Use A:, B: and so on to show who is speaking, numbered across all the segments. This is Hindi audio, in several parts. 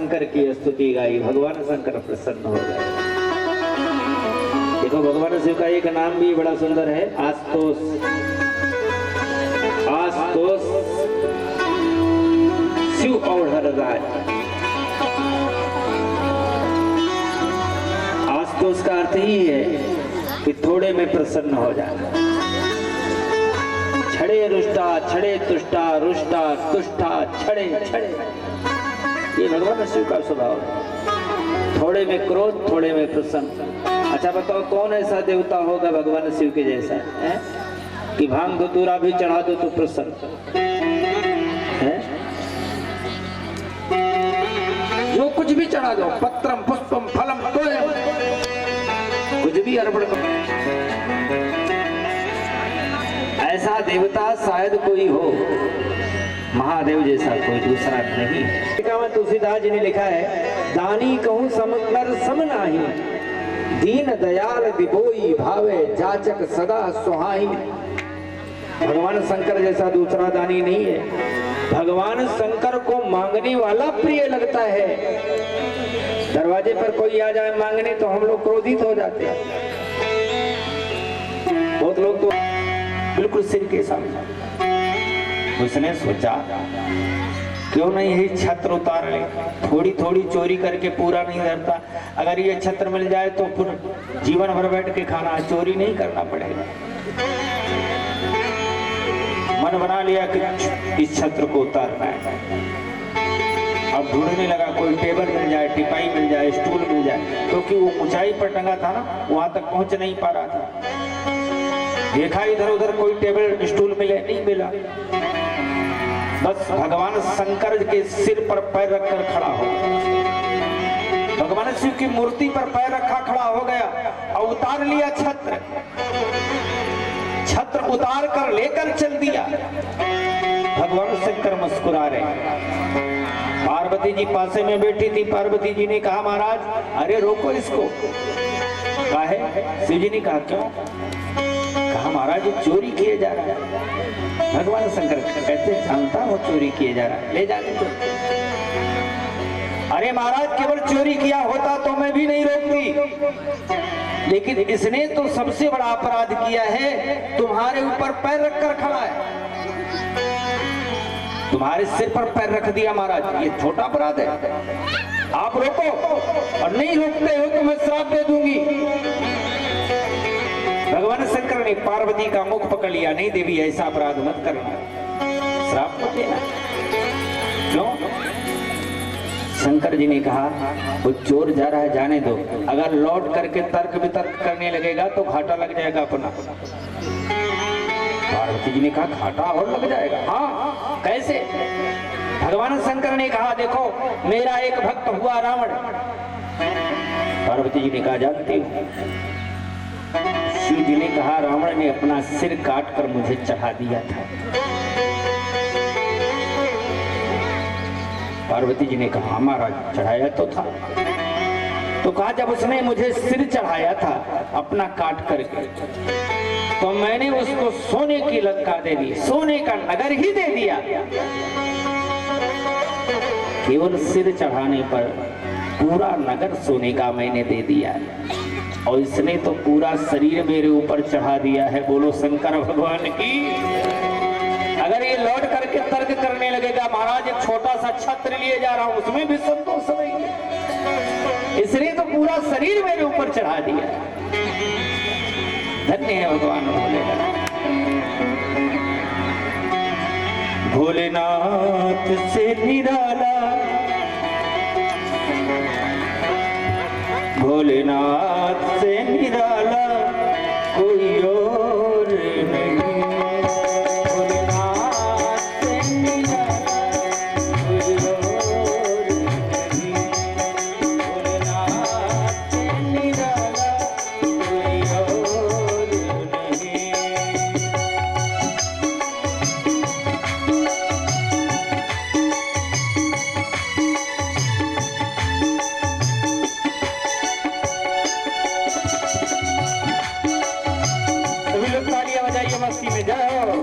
A: शंकर की स्तुति गाई, भगवान शंकर प्रसन्न हो गए। देखो भगवान शिव का एक नाम भी बड़ा सुंदर है, आस्तोष। आस्तोष शिव और हरराज। आस्तोष का अर्थ ही है कि थोड़े में प्रसन्न हो जाना। छड़े रुष्टा, छड़े तुष्टा, रुष्टा तुष्टा, छड़े छड़े, ये भगवान शिव का स्वभाव है। थोड़े में क्रोध, थोड़े में प्रसन्न। अच्छा बताओ कौन ऐसा देवता होगा भगवान शिव के जैसा है कि भांग धतूरा भी चढ़ा दो तो प्रसन्न है? जो कुछ भी चढ़ा दो, पत्रम पुष्पम फलम तोयम, कुछ भी अर्पण करो। ऐसा देवता शायद कोई हो, महादेव जैसा कोई दूसरा नहीं है। तुलसीदास जी ने लिखा है, दानी कहूं समकर सम नाही, दीन दयाल दिबोई भावे, जाचक सदा सुहाई। भगवान शंकर जैसा दूसरा दानी नहीं है। भगवान शंकर को मांगने वाला प्रिय लगता है। दरवाजे पर कोई आ जाए मांगने तो हम लोग क्रोधित हो जाते हैं। बहुत लोग तो बिल्कुल सिर के सामने। उसने सोचा क्यों नहीं ये छत्र उतार ले, थोड़ी थोड़ी चोरी करके पूरा नहीं धरता। अगर ये छत्र मिल जाए तो फिर जीवन भर बैठ के खाना, चोरी नहीं करना पड़ेगा। मन बना लिया कि इस छत्र को उतारना है। अब ढूंढने लगा, कोई टेबल मिल जाए, टिपाई मिल जाए, स्टूल मिल जाए, क्योंकि वो ऊंचाई पर टंगा था ना, वहां तक पहुंच नहीं पा रहा था। देखा इधर उधर कोई टेबल स्टूल मिले, नहीं मिला। बस भगवान शंकर के सिर पर पैर रखकर खड़ा हो गया। भगवान शिव की मूर्ति पर पैर रखा खड़ा हो गया और उतार लिया छत्र। छत्र उतार कर लेकर चल दिया। भगवान शंकर मुस्कुरा रहे। पार्वती जी पासे में बैठी थी। पार्वती जी ने कहा, महाराज अरे रोको इसको। काहे? शिव जी ने कहा क्यों? कहा महाराज चोरी किए जा रहा है। भगवान शंकर कहते जानता हूं चोरी किए जा रहा है, ले जाने दो। अरे महाराज केवल चोरी किया होता तो मैं भी नहीं रोकती, लेकिन इसने तो सबसे बड़ा अपराध किया है, तुम्हारे ऊपर पैर रखकर खड़ा है, तुम्हारे सिर पर पैर रख दिया महाराज, ये छोटा अपराध है। आप रोको, और नहीं रोकते हो तो मैं श्राप दे दूंगी। भगवान शंकर ने पार्वती का मुख पकड़ लिया, नहीं देवी ऐसा अपराध मत करना, श्राप मत देना। क्यों? शंकर जी ने कहा वो चोर जा रहा है, जाने दो। अगर लौट करके तर्क वितर्क करने लगेगा तो घाटा लग जाएगा अपना। पार्वती जी ने कहा घाटा और लग जाएगा? हाँ, कैसे? भगवान शंकर ने कहा देखो मेरा एक भक्त हुआ रावण। पार्वती जी ने कहा जानती हूं। शिव जी ने कहा रावण ने अपना सिर काट कर मुझे चढ़ा दिया था। पार्वती जी ने कहा हमारा चढ़ाया तो था। तो कहा जब उसने मुझे सिर चढ़ाया था अपना काट करके, तो मैंने उसको सोने की लंका दे दी, सोने का नगर ही दे दिया। केवल सिर चढ़ाने पर पूरा नगर सोने का मैंने दे दिया, और इसने तो पूरा शरीर मेरे ऊपर चढ़ा दिया है। बोलो शंकर भगवान की। अगर ये लौट करके तर्क करने लगेगा महाराज एक छोटा सा छत्र लिए जा रहा हूं, उसमें भी संतोष नहीं, इसने तो पूरा शरीर मेरे ऊपर चढ़ा दिया। धन्य है भगवान भोलेनाथ। भोलेनाथ से निराला, भोलेनाथ से निराला कोई और नहीं। मस्ती में जाओ।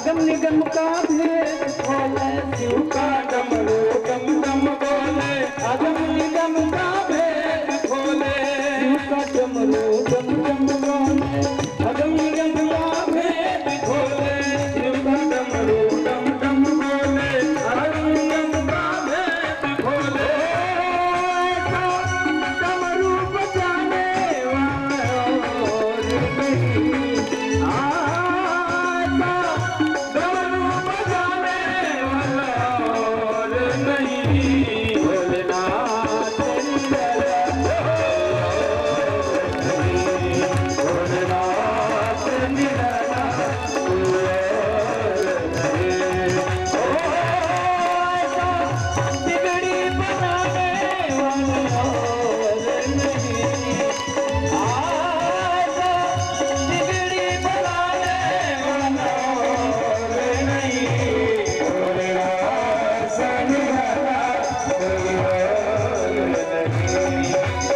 A: अगम निगम का भेद खोले, शिव का डमरू डम डम बोले, अगम निगम का भेद खोले, शिव का डमरू डम डम बोले, अगम निगम का भेद खोले, शिव का डमरू डम डम बोले, अगम निगम का भेद खोले। डमरू बजाने वाला और नहीं, डमरू बजाने वाला और नहीं, भोलेनाथ भोलेनाथ निराला बिगड़ी बनाने वाला और नहीं, बिगड़ी बनाने वाला और नहीं, भोलेनाथ निराला कोई और नहीं,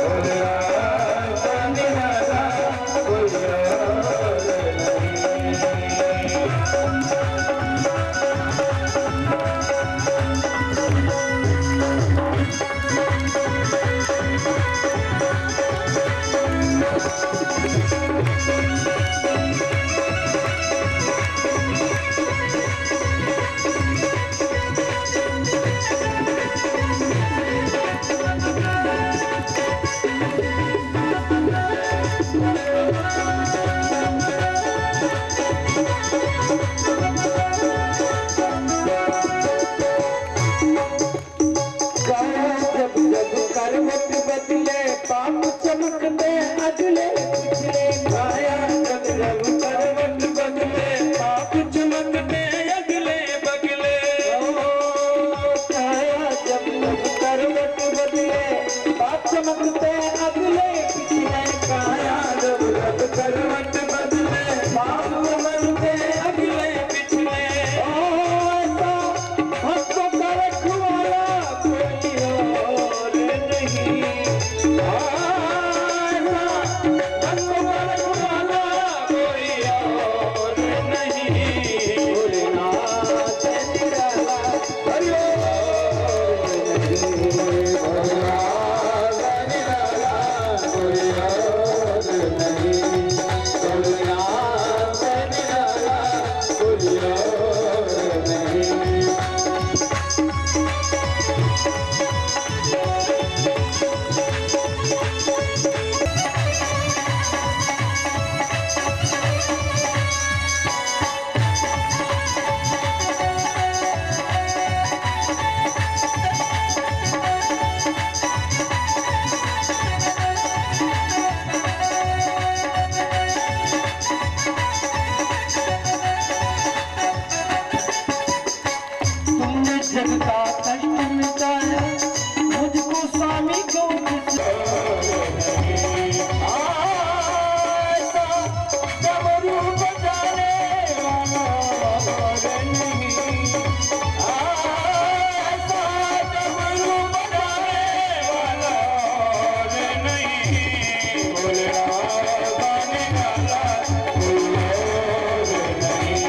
A: भोलेनाथ निराला कोई और जब जब करवट बदले पाप चमकते अगले पिछले, गाया जब जब करवट बदले पाप चमकते अगले बगले, गाया जब जब करवट बदले पाप चमकते अगले पिछले, गाया जब जब करवट बदले पाप चमकते अगले पिछले, हमको रखवाला कोई और नहीं, हमको रखवाला कोई और नहीं, भोलेनाथ निराला कोई और नहीं, भोलेनाथ निराला कोई और नहीं, भोलेनाथ निराला कोई और नहीं। तुमने जग का कष्ट मिटाया, मुझको स्वामी को डमरू बजाने वाला और नहीं, डमरू बजाने वाला और नहीं, भोलेनाथ निराला कोई और नहीं,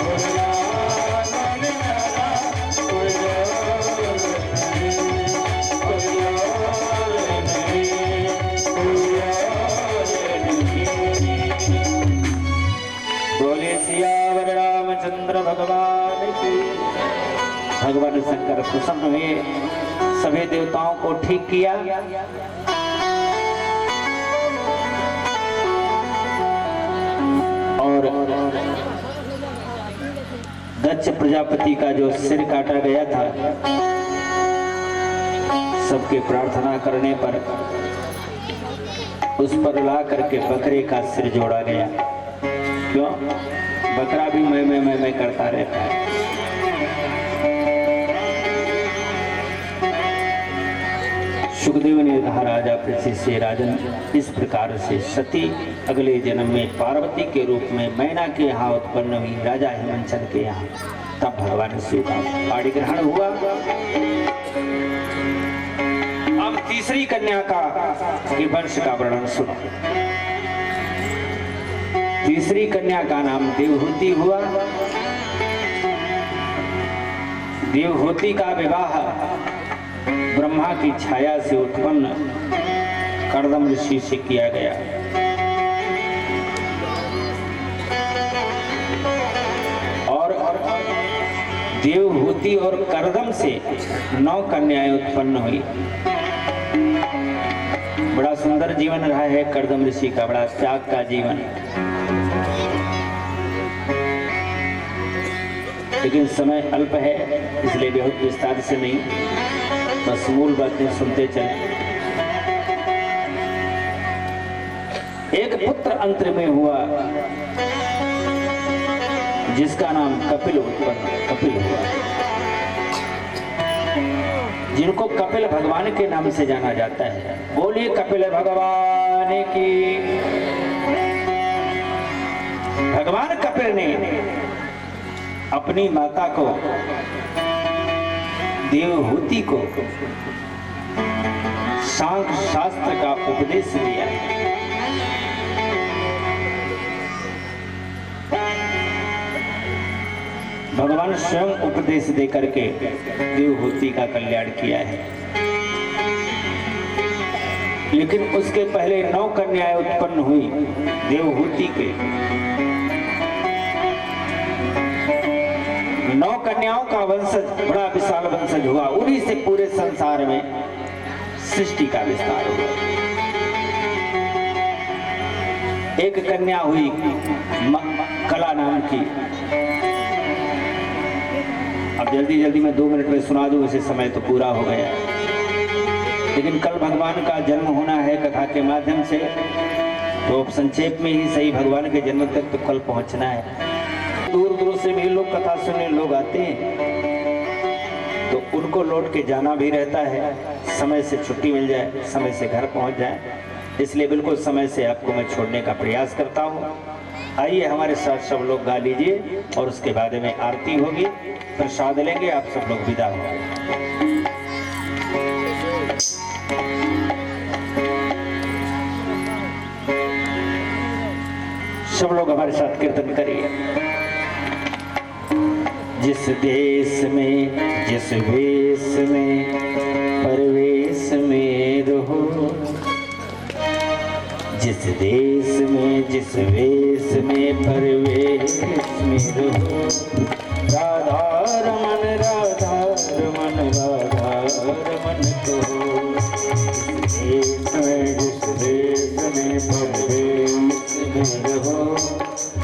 A: भोलेनाथ निराला कोई और नहीं, कोई और नहीं, कोई और नहीं। बोले सियावर रामचंद्र भगवान की। भगवान शंकर प्रसन्न हुए, सभी देवताओं को ठीक किया, और दक्ष प्रजापति का जो सिर काटा गया था, सबके प्रार्थना करने पर उस पर ला करके बकरे का सिर जोड़ा गया। क्यों? बकरा भी मैं करता रहता है। सुखदेव ने कहा, राजा पृथ्वी से राजन, इस प्रकार से सती अगले जन्म में पार्वती के रूप में मैना के यहाँ उत्पन्न हुई, राजा हिमंचल के यहाँ। तब भगवान शिव का पाणी ग्रहण हुआ। अब तीसरी कन्या का वंश का वर्णन सुनो। तीसरी कन्या का नाम देवहूति हुआ। देवहूति का विवाह ब्रह्मा की छाया से उत्पन्न कर्दम ऋषि से किया गया। और देवहूति और कर्दम से 9 कन्याएं उत्पन्न हुई। बड़ा सुंदर जीवन रहा है कर्दम ऋषि का, बड़ा त्याग का जीवन। लेकिन समय अल्प है, इसलिए बहुत विस्तार से नहीं, बस मूल बातें सुनते चले। एक पुत्र अंतर में हुआ जिसका नाम कपिल हुआ, जिनको कपिल भगवान के नाम से जाना जाता है। बोलिए कपिल भगवान की। भगवान कपिल ने अपनी माता को, देवहूति को सांख्य शास्त्र का उपदेश दिया। भगवान स्वयं उपदेश देकर के देवहूति का कल्याण किया है। लेकिन उसके पहले 9 कन्याएं उत्पन्न हुई देवहूति के। 9 कन्याओं का वंशज, बड़ा विशाल वंशज हुआ। उन्हीं से पूरे संसार में सृष्टि का विस्तार हुआ। एक कन्या हुई कला नाम की। अब जल्दी जल्दी मैं 2 मिनट में सुना दूं, इसे समय तो पूरा हो गया। लेकिन कल भगवान का जन्म होना है कथा के माध्यम से, तो संक्षेप में ही सही भगवान के जन्म तक तो कल पहुंचना है। दूर दूर से भी लोग कथा सुनने लोग आते हैं, तो उनको लौट के जाना भी रहता है। समय से छुट्टी मिल जाए, समय से घर पहुंच जाए, इसलिए बिल्कुल समय से आपको मैं छोड़ने का प्रयास करता हूँ। आइए हमारे साथ सब लोग गा लीजिए और उसके बाद में आरती होगी, प्रसाद लेंगे, आप सब लोग विदा होंगे। सब लोग हमारे साथ कीर्तन करिए। जिस देश में जिस वेश में परवेश में रहो, जिस देश में जिस वेश में परवेश में रहो, राधा रमन राधा रमन राधा रमन कहो। जिस देश में परवेश में रहो,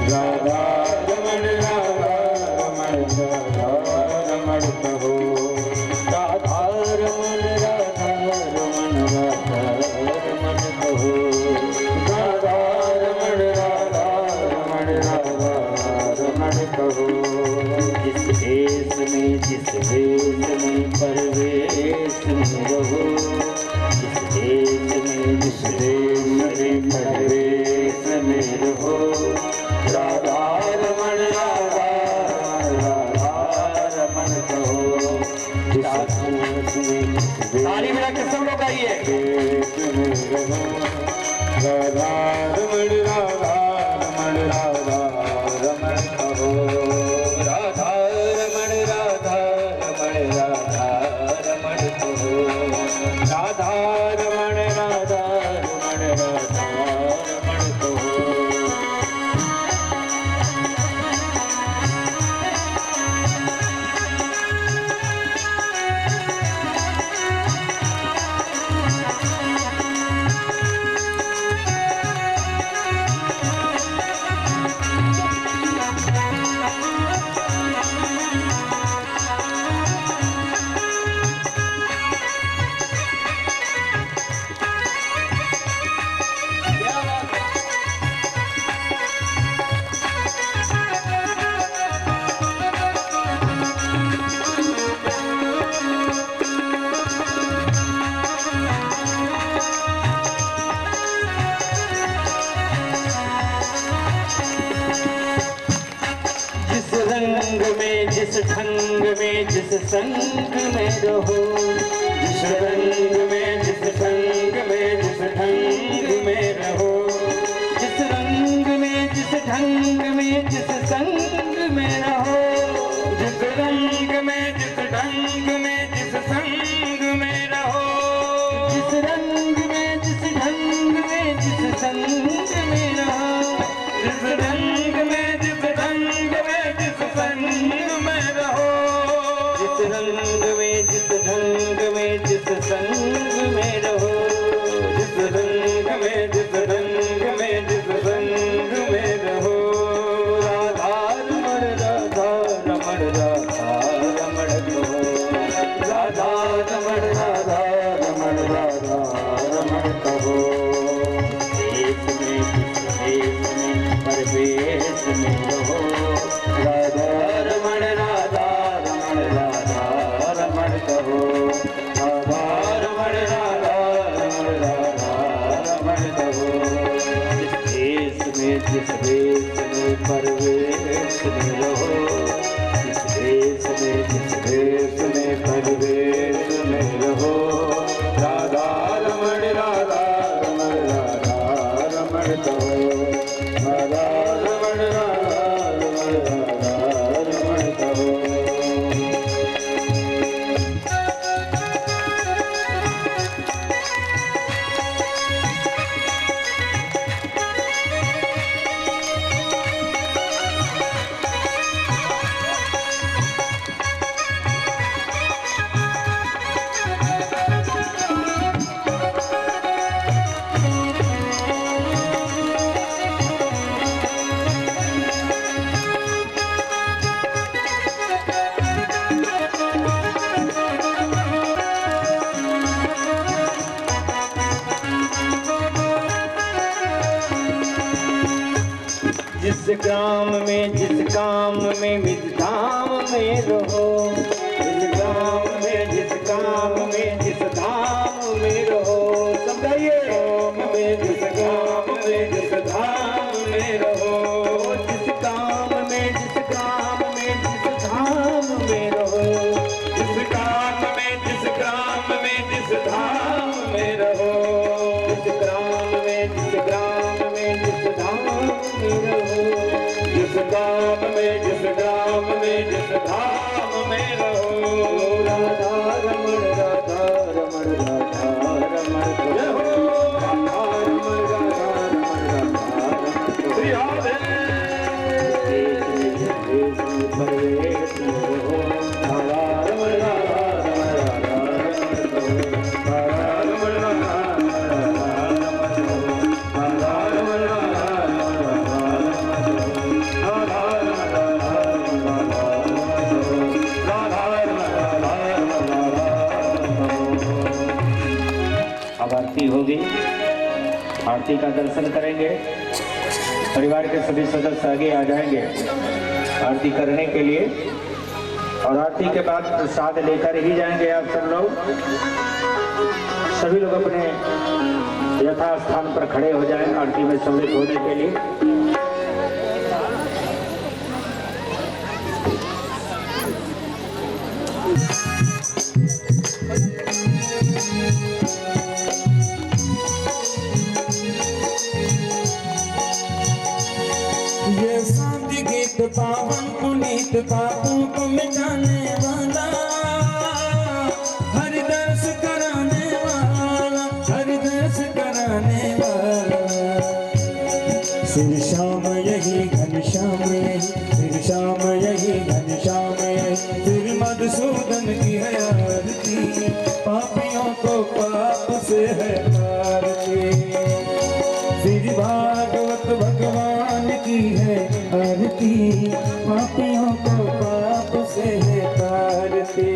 A: राधा रमन राधा रमन राधा रमन कहो। राधा रमन राधा रमन राधा रमन कहो। राधा रमन राधा रमन राधा रमन कहो। जिस देश में जिस वेश में परवेश में रहो, जिस देश में जिस वेश में परवेश में रहो, राधा रमन राधा राधा रमन कहो। ताली मिला के सब लोग आइए। राधा रमन राधा रमन राधा रमन कहो। राधा रमन राधा रमन राधा रमन कहो। राधा रमन राधा रमन राधा रमन कहो। जिस ढंग में जिस संग में रहो, जिस रंग में जिस संग में जिस ढंग में रहो, जिस रंग में जिस ढंग में जिस संग में रहो, जिस रंग में जिस ढंग जिस देश में परदेश में रहो, राधा रमण राधा रमण राधा रमण कहो, राधा रमण राधा रमण राधा रमण कहो। जिस काम में जिस काम में जिस धाम में रहो, जिस काम में जिस काम में जिस धाम में रहो, समझाइए। काम में जिस काम में जिस धाम में रहो, जिस काम में जिस काम में जिस धाम में रहो, जिस काम में जिस काम में जिस धाम में रहो, जिस ग्राम में जिस ग्राम में जिस धाम में रहो, जिस काम में जिस ग्राम में जिस धाम में रहो, राधा रमण राधा रमण राधा रमण जय हो, राधा रमण राधा रमण राधा रमण राधे। परवेश में रहो, राधा रमण राधा रमण राधा रमण राधा रमण राधा रमण अब आरती होगी, आरती का दर्शन करेंगे। परिवार के सभी सदस्य आगे आ जाएंगे आरती करने के लिए, और आरती के बाद प्रसाद लेकर ही जाएंगे। आप सब लोग सभी लोग अपने यथास्थान पर खड़े हो जाएं आरती में सम्मिलित होने के लिए।
B: ये शांति गीत पावन पुनीत पापों को मिटाने वाला, हरि दर्श कराने वाला, हरि दर्श कराने वाला। श्री श्याम यही घनश्याम यही, श्री श्याम यही घनश्याम यही, श्री मधुसूदन की है आरती, पापियों को पाप से है आरती। श्री भागवत भगवान की है आरती, पापियों को पाप से है तारती।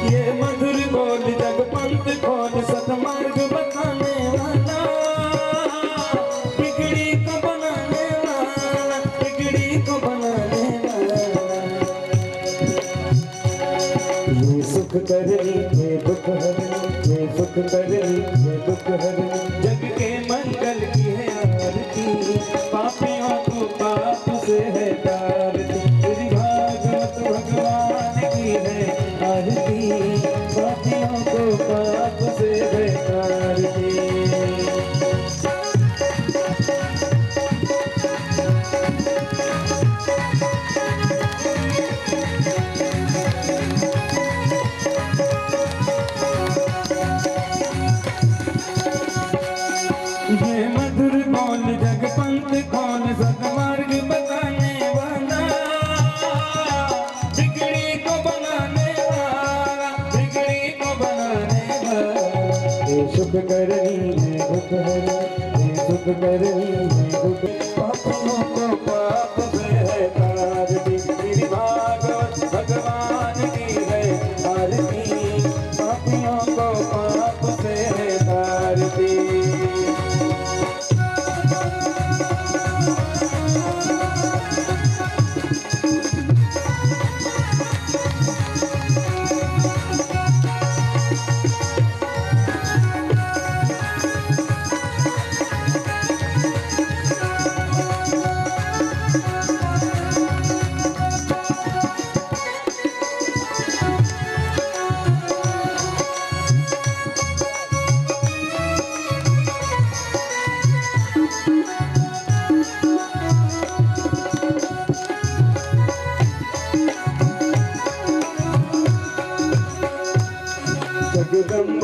B: ये मधुर बोल जग पंथ खोल सतमार्ग बताने वाला, बिगड़ी को बनाने वाला, बिगड़ी को बनाने वाला। ये सुख करनी ये दुख हरनी, ये सुख करनी ये दुख हरनी, जग के मंगल की है आरती, पापियों को पाप से है तारती। श्री भागवत भगवान की है आरती, पापियों को पाप से है तारती। ये मधुर बोल जग पंथ खोल सतमार्ग बताने वाला, बिगड़ी को बनाने वाला, बिगड़ी को बनाने वाला। ये सुख करनी है दुख हरनी, ये सुख करनी है दुख, पापों को पाप से है तारती। श्री भागवत भगवान की है आरती, पापियों को पाप से है तारती।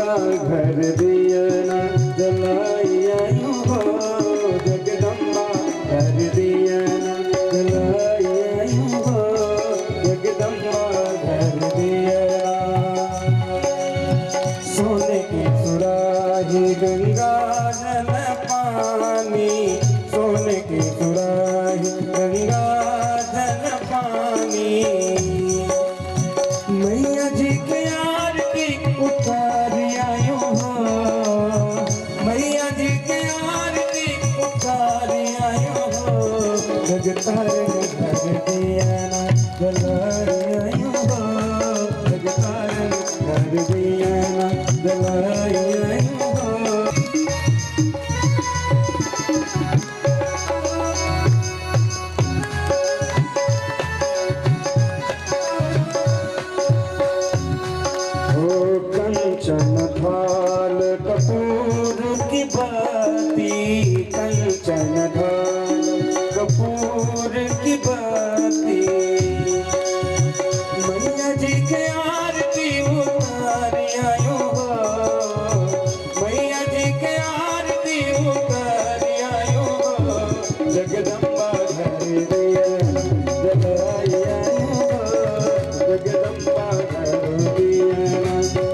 B: घर दिया ना जलाई आयु हो, जगदम्बा घर दिया ना जलाई आयु हो, जगदम्बा घर दिया ना। सोने की सुराही गंगा जल पानी, सोने की सुराही गंगा जल पानी, मैया जी के आरती उतार आयो हो, मैया जी के आरती उतार आयो हो, जगतार घर दिया ना जलाई आयो हो, जगतार घर दिया ना जलाई आयो हो। कंचन थाल कपूर की बाती, कंचन थाल कपूर की बाती, मैया जी के आरती उतार आयो हो, मैया जी के आरती उतार आयो हो, जगदम्बा घर दिया जलाई आयो हो, जगदम्बा घर दिया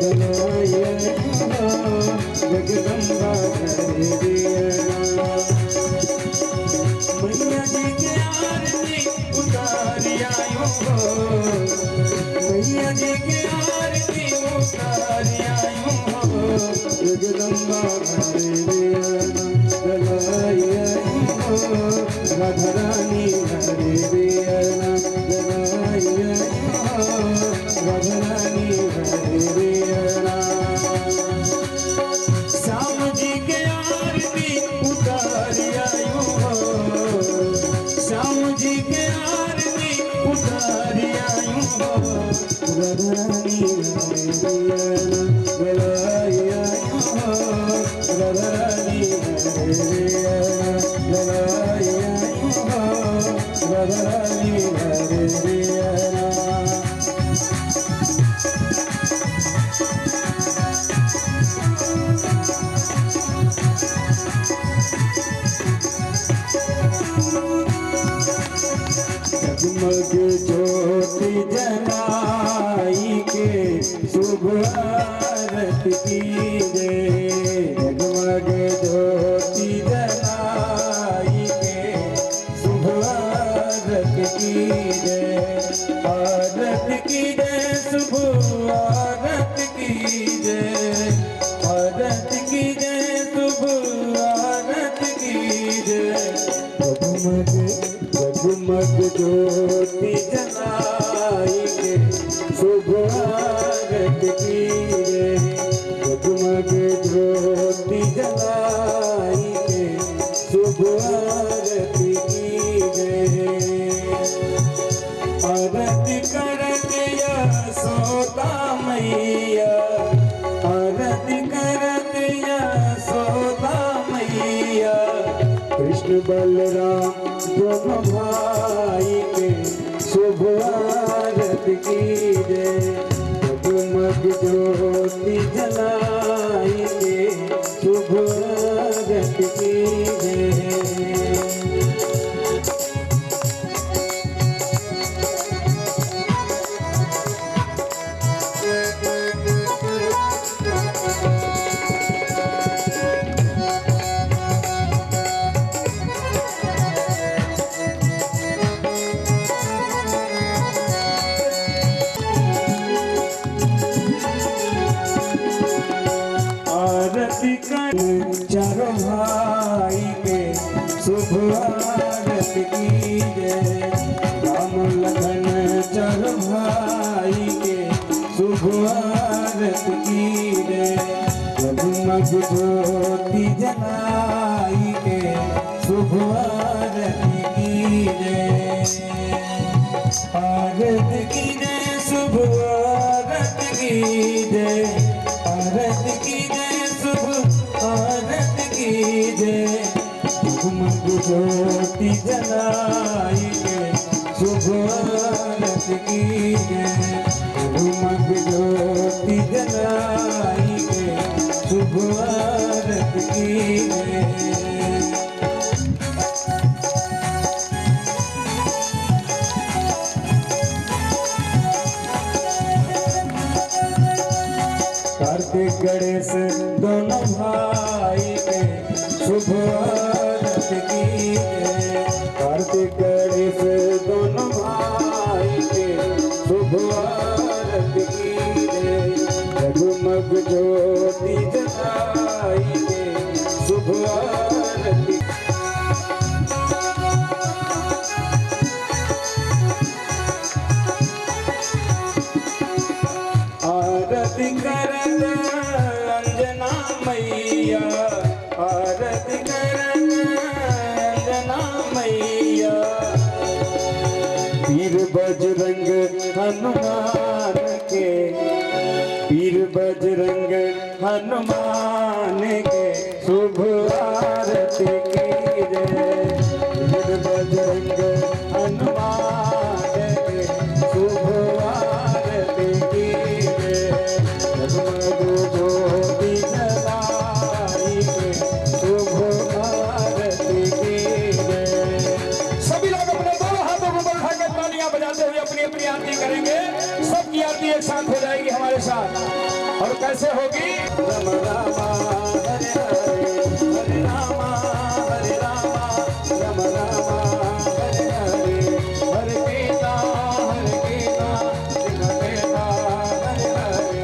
B: जलाई आयो हो, जगदम्बा घर दिया। मैया जी के आरती उतार आयो हो, मैया जी के आरती उतार आयो हो, जगदम्बा घर दिया जलाई आयो हो, राधा रानी घर दिया जलाई आयो हो, राधा रानी घर दिया। श्याम जी के आरती उतार आयो हो, श्याम जी के आरती उतार आयो हो, राधा रानी घर दिया जलाई आयो हो, राधा रानी घर दिया जलाई आयो हो, राधा रानी घर दिया। जगमग ज्योति जलाई के शुभ आरती कीजे, जगमग ज्योति जलाई के शुभ आरती कीजे, आरती कीजे शुभ आरती कीजे, आरती कीजे शुभ आरती कीजे, जगमग जगमग ज्योति जलाई के शुभ आरती कीजे, जगमग ज्योति जलाई के शुभ आरती कीजे, आरती करत यशोदा मैया, आरती करत यशोदा मैया, कृष्ण बलराम दोनों भाई के शुभ आरती कीजे, जगमग ज्योति जलाई के शुभ आरती कीजे। आरती कर चारों भाई के शुभ आरती कीजे, राम लखन चारों भाई के शुभ आरती कीजे, जगमग ज्योति जलाई के शुभ आरती कीजे, आरती कीजे शुभ आरती कीजे, आरती कीजे शुभ आरती कीजे, जगमग ज्योति जलाई के शुभ आरत की जय, जगमग ज्योति जलाई के शुभ आरत की जय। कार्तिक गणेश दोनों भाई के शुभ आरत की जय, कार्तिक गणेश दोनों भाई के शुभ आरत की जय, जगमग ज्योति जलाई के शुभ आरती। आरती करत अंजना मैया, आरती करत अंजना मैया, पीर बजरंग हनुमान के, पीर बजरंग हनुमान के शुभ आरती की जय, पीर बजरंग हनुमान के शुभ आरती की जय, जगमग ज्योति जलाई के शुभ आरती की जय। सभी लोग अपने दोनों हाथों को बढ़ा के तालियां बजाते हुए अपनी अपनी आरती करेंगे। सबकी आरती एक साथ हो जाएगी हमारे साथ। और कैसे होगी? राम रामा हरे हरे, हरे रामा हरे रामा, राम रामा हरे हरे, हरे कृष्णा कृष्ण कृष्णा हरे हरे।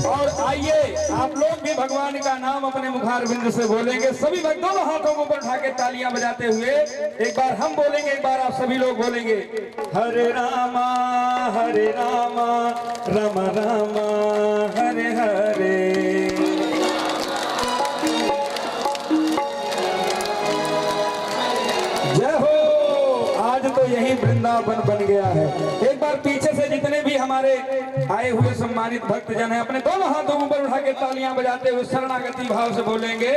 B: और आइए आप लोग भी भगवान का नाम अपने मुखारविंद से बोलेंगे। सभी भक्त दोनों हाथों को ऊपर उठा के तालियां बजाते हुए एक बार हम बोलेंगे, एक बार आप सभी लोग बोलेंगे। हरे रामा राम रामा हरे हरे। जय हो। आज तो यही वृंदावन बन गया है। एक बार पीछे से जितने भी हमारे आए हुए सम्मानित भक्तजन हैं अपने दोनों हाथों ऊपर उठा के तालियां बजाते हुए शरणागति भाव से बोलेंगे।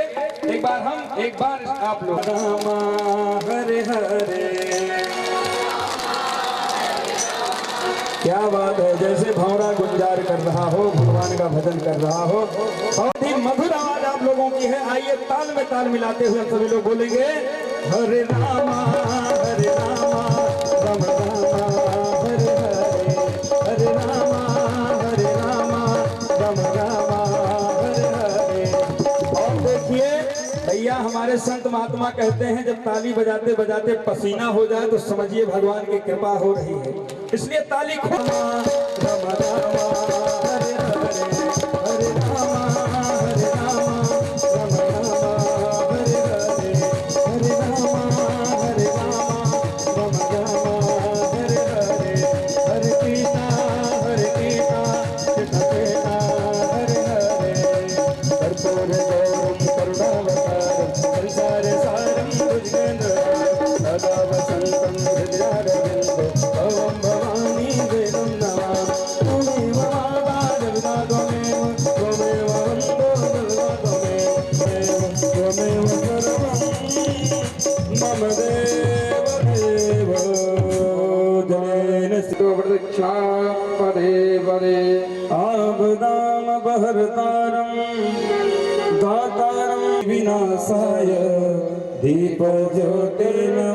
B: एक बार हम, एक बार आप लोग। रामा हरे हरे। क्या बात है, जैसे भंवरा गुंजार कर रहा हो, भगवान का भजन कर रहा हो। बहुत ही मधुर आवाज आप लोगों की है। आइए ताल में ताल मिलाते हुए सभी लोग बोलेंगे। हरे रामा राम रामा हरे हरे, हरे रामा राम रामा हरे हरे। और देखिए भैया, हमारे संत महात्मा कहते हैं जब ताली बजाते बजाते पसीना हो जाए तो समझिए भगवान की कृपा हो रही है। इसलिए ताली राम रामा हरे हरे, हरे रामा राम रामा हरे हरे, हरे रामा राम रामा हरे हरे, हरे कृष्णा कृष्ण कृष्ण हरे हरे। कर्पूर गौरम करुणावतारम संसार सारम भुजगेन्द्रहारम सदा वसंतं हृदयारविन्दो भवं भवानी वेदं नमामि। त्वमेव माता जगदा त्वमेव वन्दो जगदा त्वमेव सर्वं मम देव देव। जयेन प्रदक्षिणा पदे पदे आपदाम बहर्तारं दातारं विनाशाय दीप ज्योतिर्नमोस्तुते।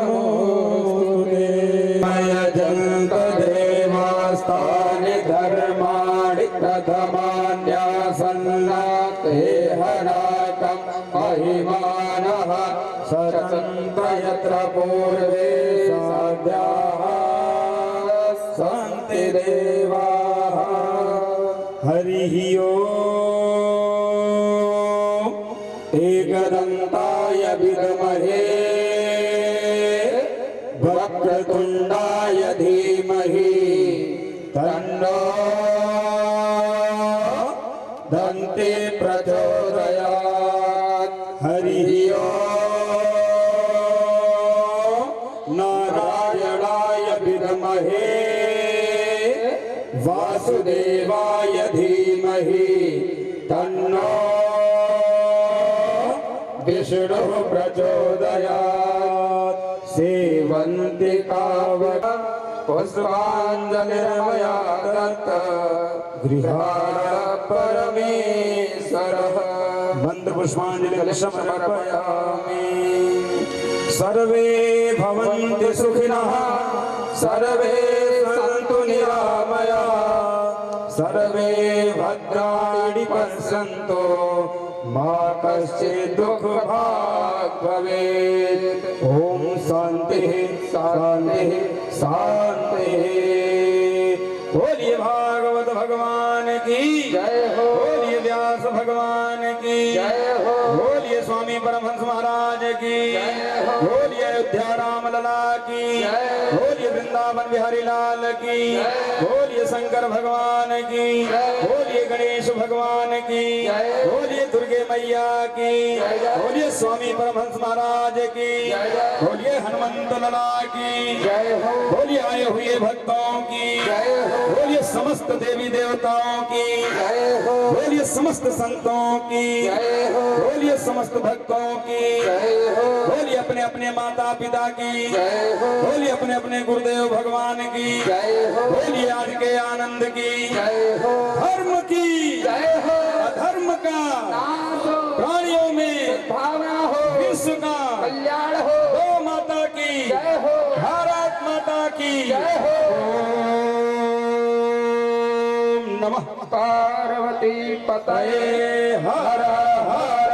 B: मयजन्त देवास्तानि धर्माणि प्रथमान्यासन्नाते हराकं महिमानः सरन्त यत्र पूर्वे साध्याः सन्ति देवाः। हरिः ओम्। एकदन्ताय विद्महे वक्रतुण्डाय धीमहि तन्नो दन्ति प्रचोदयात्। हरिः ओम्। नारायणाय विद्महे वासुदेवाय धीमहि तन्नो विष्णुः प्रचोदयात्। सेवन्ति कावक पुष्पाञ्जलिर्मया दत्त गृहाण परमेश्वरः मन्त्रपुष्पाञ्जलिं समर्पयामि। सर्वे भवन्तु सुखिनः सर्वे सन्तु निरामया सर्वे भद्राणि पश्यन्तु मा कश्चित् दुःखभाग् भवेत्। ॐ शान्तिः शान्तिः शान्तिः। बोलिए भागवत भगवान की जय हो। बोलिए व्यास भगवान की जय हो। बोलिए स्वामी परमहंस महाराज की जय हो। बोलिए अयोध्या राम लला की जय हो। बोलिए वृंदावन बिहारी लाल की जय हो। बोलिए शंकर भगवान की जय हो। बोलिए गणेश भगवान की जय हो। बोलिए दुर्गे मैया की जय हो। बोलिए स्वामी परमहंस महाराज की जय हो। बोलिए हनुमंत लला की जय हो। बोलिए आए हुए भक्तों की जय हो। बोलिए समस्त देवी देवताओं की जय हो। बोलिए समस्त संतों की जय हो। बोलिए समस्त भक्तों की जय हो। बोलिए अपने अपने माता पिता की जय हो। बोलिए अपने अपने गुरुदेव भगवान की जय हो। बोलिए आज के आनंद की जय हो। धर्म की जय हो। अधर्म का नाश हो। प्राणियों में भावना हो। विश्व का कल्याण हो। गौ माता की जय हो। भारत माता की जय हो। नमः पार्वती पतये हर हर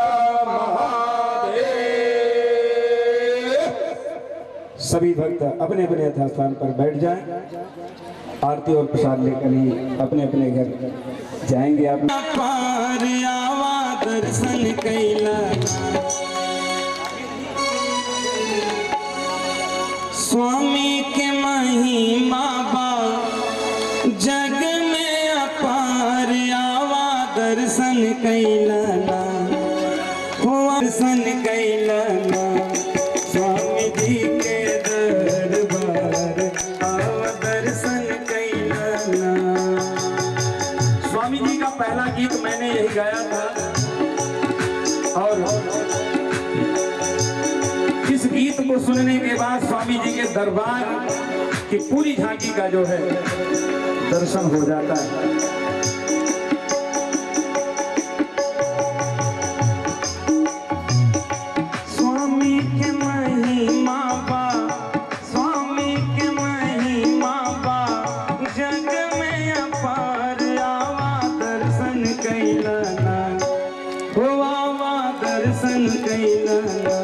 B: महादेव। सभी भक्त अपने अपने यथास्थान पर बैठ जाएं। आरती और प्रसाद लेकर ही अपने अपने घर जाएंगे। आप पार आवा दर्शन कैला स्वामी के महिमा बा जग में अपार आवा दर्शन कैलना दर्शन कैलना स्वामी जी के दरबार आवा दर्शन कैलना। स्वामी जी का पहला गीत मैंने यही गाया था और इस गीत को सुनने के बाद स्वामी जी के दरबार की पूरी झांकी का जो है दर्शन हो जाता है। स्वामी के महिमा बा स्वामी के महिमा बा जग में अपार आवा दर्शन कैलना आवा दर्शन कैलना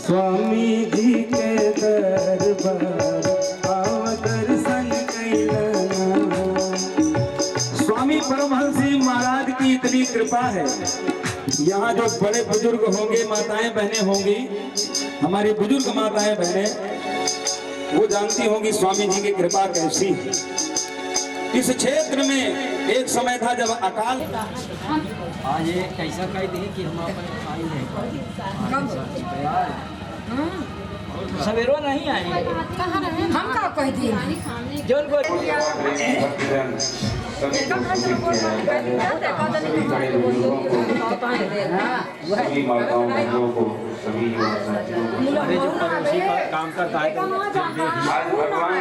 B: स्वामी जी के दरबार आवा दर्शन कैलना। स्वामी परमहंस जी महाराज की इतनी कृपा है। यहाँ जो बड़े बुजुर्ग होंगे माताएं बहनें होंगी हमारी बुजुर्ग माताएं बहनें वो जानती होंगी स्वामी जी की कृपा कैसी है। इस क्षेत्र में एक समय था जब अकाल
C: आज ये कैसा कह दी कि हम अपन आई है सवेरो नहीं आए
D: हम का कह दिए
C: जोन को
E: सभी माताओं बहनों को सभी
C: हमारे जो पड़ोसी का काम करता है
E: आज भगवान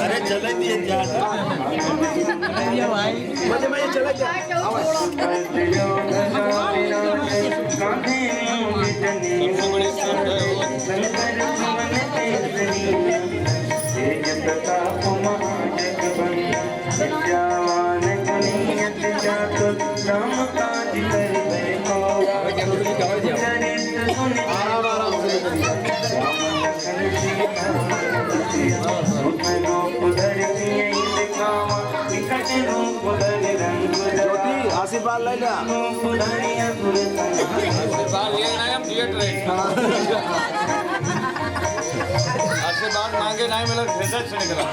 C: अरे चले दिए भाई मजे मजे चला आशीर्वाद ले ला आशीर्वाद मांगे नहीं मिला भेजा से निकला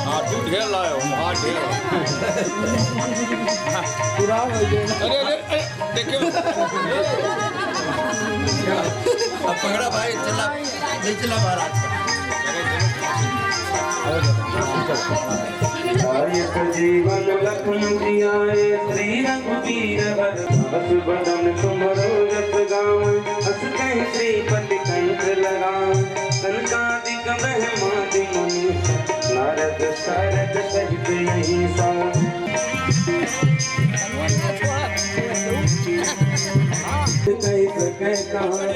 C: हाँ तू ढेर लाया वहाँ ढेर अरे अरे देखिए अब पकड़ा भाई चला नहीं चला महाराज
B: दायक जीवन लखन जियाए श्री रघुवीर बस बदन तुम्हारो रस गाँव हस कहीं श्रीपति कंठ लगाओ कनकादिक ब्रह्मादि मुनि नारद सारद सहित यही सा कह सके कहाँ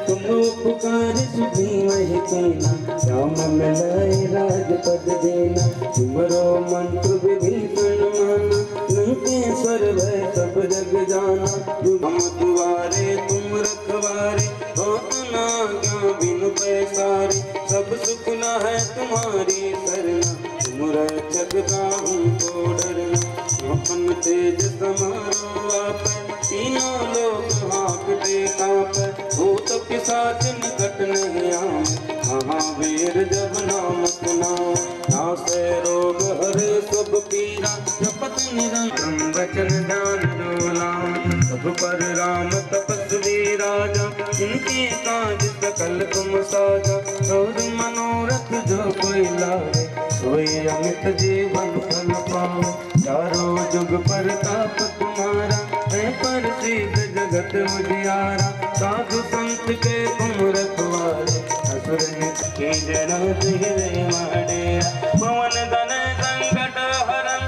B: तुम पुकार सुधी वही कहना राम मिलाए राजपद देना तुमरो मंत्र विभीषण माना लंकेश्वर भय सब जग जाना हम दुआरे तुम रखवारे बहुत ना क्या बिनु पैसारे सब सुख ना है तुम्हारी सरना तुम रक्षक राहु को डरना अपन तेज समारो आप तीनों लोग हाँकते कांप भूत पिशाच निकट नहीं आए महावीर जब नाम सुनाओ नासे रोग हरे सब पीरा जपत निरंतर वचन ध्यान डोला सब पर राम तपस्वी राजा जिनके काज सकल तुम साजा और मनोरथ जो कोई लावे सोई अमित जीवन फल पाओ चारों जुग प्रताप तुम्हारा है प्रसिद्ध जगत उजियारा साधु संत के तुम रखवारे असुर नित की जड़ा रे माडेरा पवन धन संकट हरन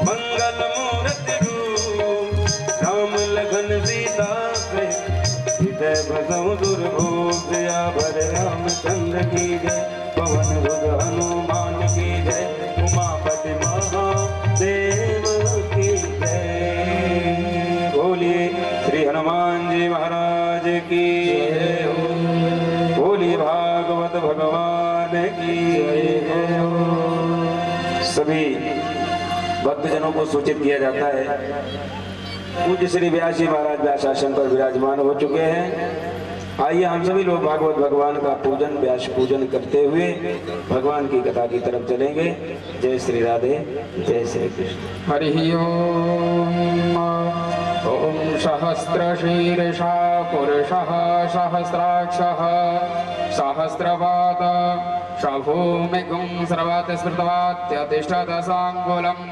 B: मंगल मूर्ति रूप राम लखन सीता से हृदय भसौ दुर्भोग भर रामचंद्र की जय पवन सुत हनुमान की जय उमापति महादेव की जय बोलिए श्री हनुमान जी महाराज की जय हो बोलिए भागवत भगवान की जय हो। सभी भक्तजनों को सूचित किया जाता है पूज्य श्री व्यास जी महाराज व्यास आसन पर विराजमान हो चुके हैं। आइए हम सभी लोग भागवत भगवान का पूजन व्यास पूजन करते हुए भगवान की कथा की तरफ चलेंगे। जय श्री राधे जय श्री कृष्ण।
C: हरि ओम। ओम सहस्रशीर्षा पुरुषः सहस्राक्षः सहस्रपाद शभूमिगुं सर्वतिस्मृतवात्यतिष्ठत साङ्गुलम्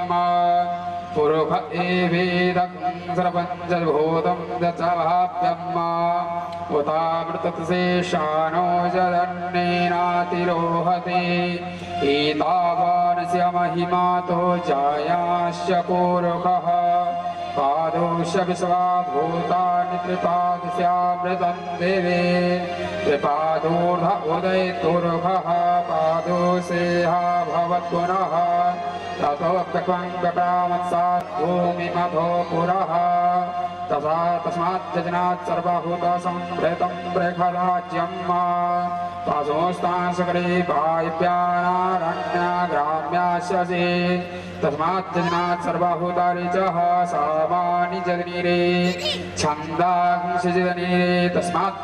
C: पुरुष एवेदं सर्वपञ्चभूतं दशभाव्यम् उतामृतशेषानो जदन्नेनातिरोहते एतावानस्य महिमातो जायास्य पूरुषः पादोश्य विश्वाभूतानि त्रिपादस्यामृतं देवे त्रिपादोर्ध उदयतुर्भः पादोसेहा भवत्पुनः ततो व्यक्रामत्सात् भूमिमधो पुरः तथा तस्मात् जजनात् सर्वभूतसंभृतं बृहदाज्यम् पाशोस्तान् सकले वायव्यानारण्याग्राम्यास्यसे तस्मात् जजनात् सर्वभूतारिचः सामानि जगनीरे छन्दांसि जगनीरे तस्मात्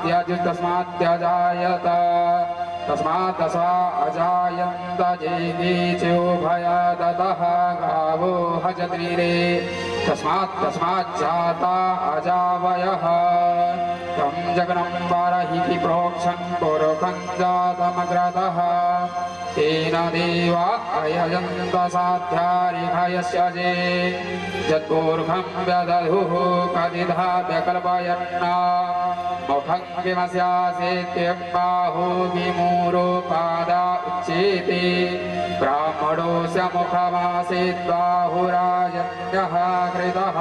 C: तस्मात् दशा अजायन्त जेगीचो भयादतः गावो हजनीरे तस्मात् जाता अजावयः तं जगनं वारहिति प्रोक्षन् पुरुषं जातमग्रतः तेन देवा अयजन्त साध्यारिभयस्य जे यद्पूर्वं व्यदधुः कदिधा व्यकल्पयन्ना मुखं किमस्यासेत्यम्बाहो विमूरो पादा उच्येते ब्राह्मणोऽस्य मुखमासीत् बाहुराजन्यः कृतः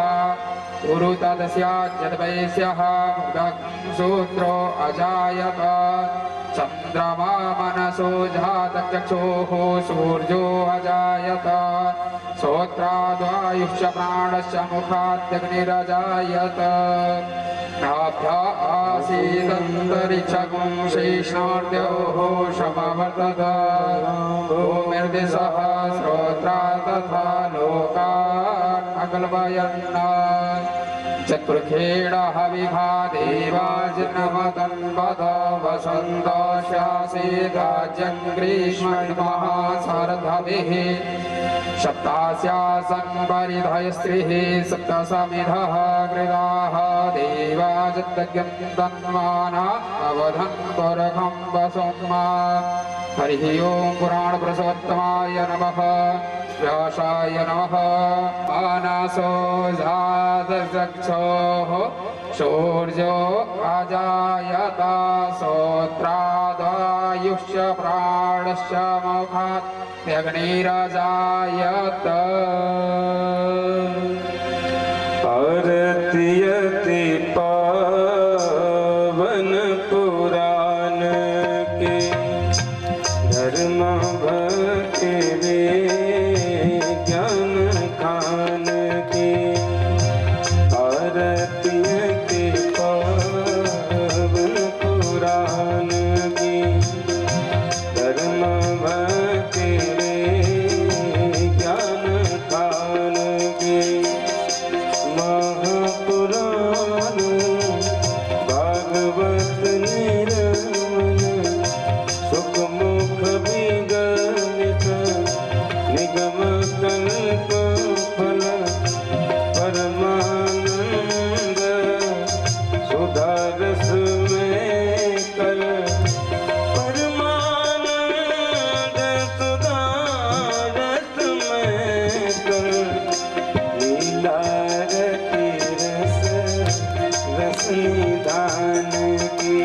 C: उरु तदस्याच्यद्वैस्यः मुखं सूत्रो अजायत चन्द्रमा मनसो जातचक्षुः सूर्यो अजायत श्रोत्राद्वायुश्च प्राणश्च मुखाद्यग्निरजायत नाभ्या आसीदन्तरिक्षगुं शेषाद्योः समवर्तत भूमिर्दिशः श्रोत्रा तथा लोकान् अकल्पयन् चतुर्खेडः विभा देवाजिनमतन्वद वसन्तस्यासीदाज्यं ग्रीष्ममहाशरद्भिः सप्तास्यासन् परिधयस्त्रिः सप्तसमिधः कृताः देवाजन्तज्ञं तन्माना अवधन् पुरखं वसुम्
E: हरिः ओं पुराण पुरुषोत्तमाय नमः व्यासाय नमः मानसो जातचक्षोः शौर्यो अजायता श्रोत्रादायुष्य प्राणश्च मुखात् अग्निरजायत
B: आरतियति पावन पुराण के धर्म भक्ति ज्ञान खान की आरतियति पावन पुराण की धर्म भक्ति ज्ञान खान की महापुराण भागवत निरमन सुखमुख विगलित निगम कल्प फल परमानंद सुधारस में कर परमानंद सुधारस में कर लीलारती रस निधान की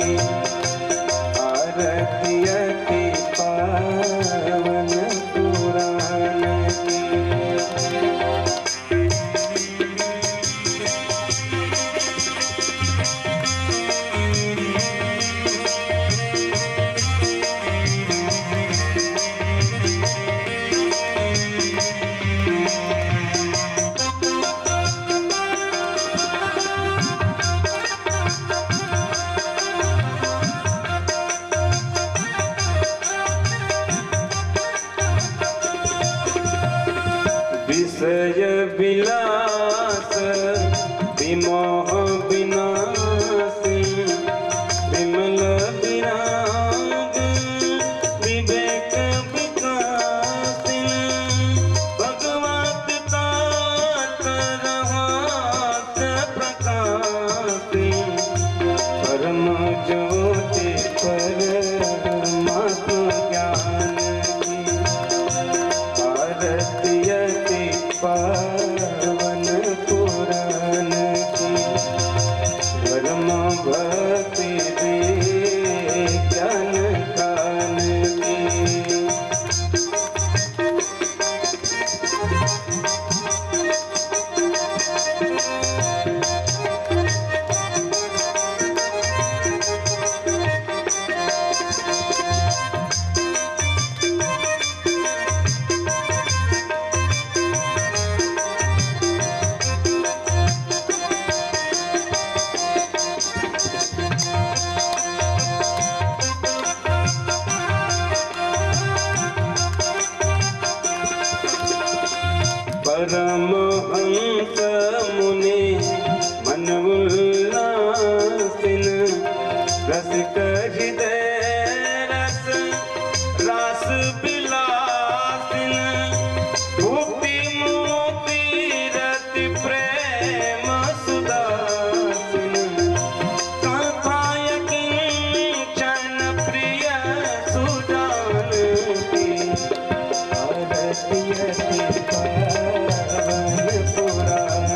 B: आरती अति पावन पुराण की विषय विलास विमोह विनाशी विमल विराग विवेक विकासिनी भगवत तात रहास प्रकाशी परम ज्योति परमात्म ज्ञान की आरती पावन पुराण की धर्म भक्ति ज्ञान खान की परमहंस मुनि मन उल्लासिन रसिक हृदय रस रास विलासिन भूति मोति रति प्रेम सुदासिन कथाय किंचन प्रिय सुजान की आरती पावन पुराण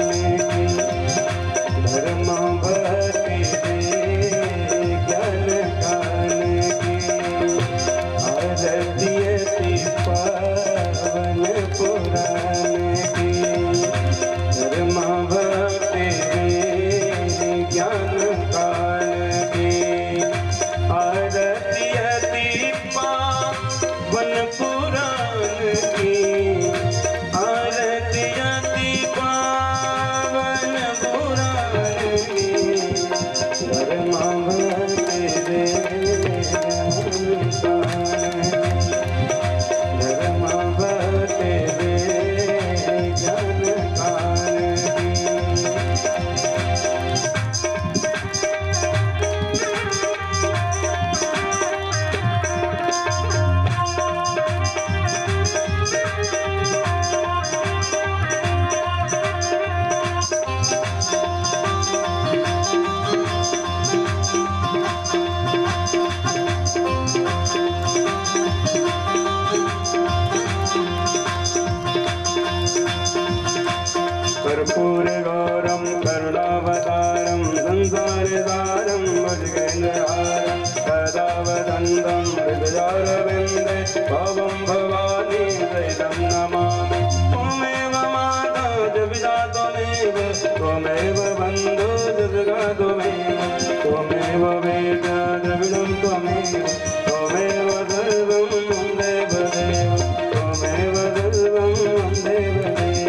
B: कर्पूरगौरं करुणावतारं संसारसारं भुजगेन्द्रहारं सदा वदन्तं हृदयारविन्दे भवं भवानी सहितं नमामि। त्वमेव माता च पिता त्वमेव त्वमेव बन्धुः च सखा त्वमेव त्वमेव वेदा द्रविणं त्वमेव त्वमेव सर्वं मम देवदेव त्वमेव सर्वं मम देवदेव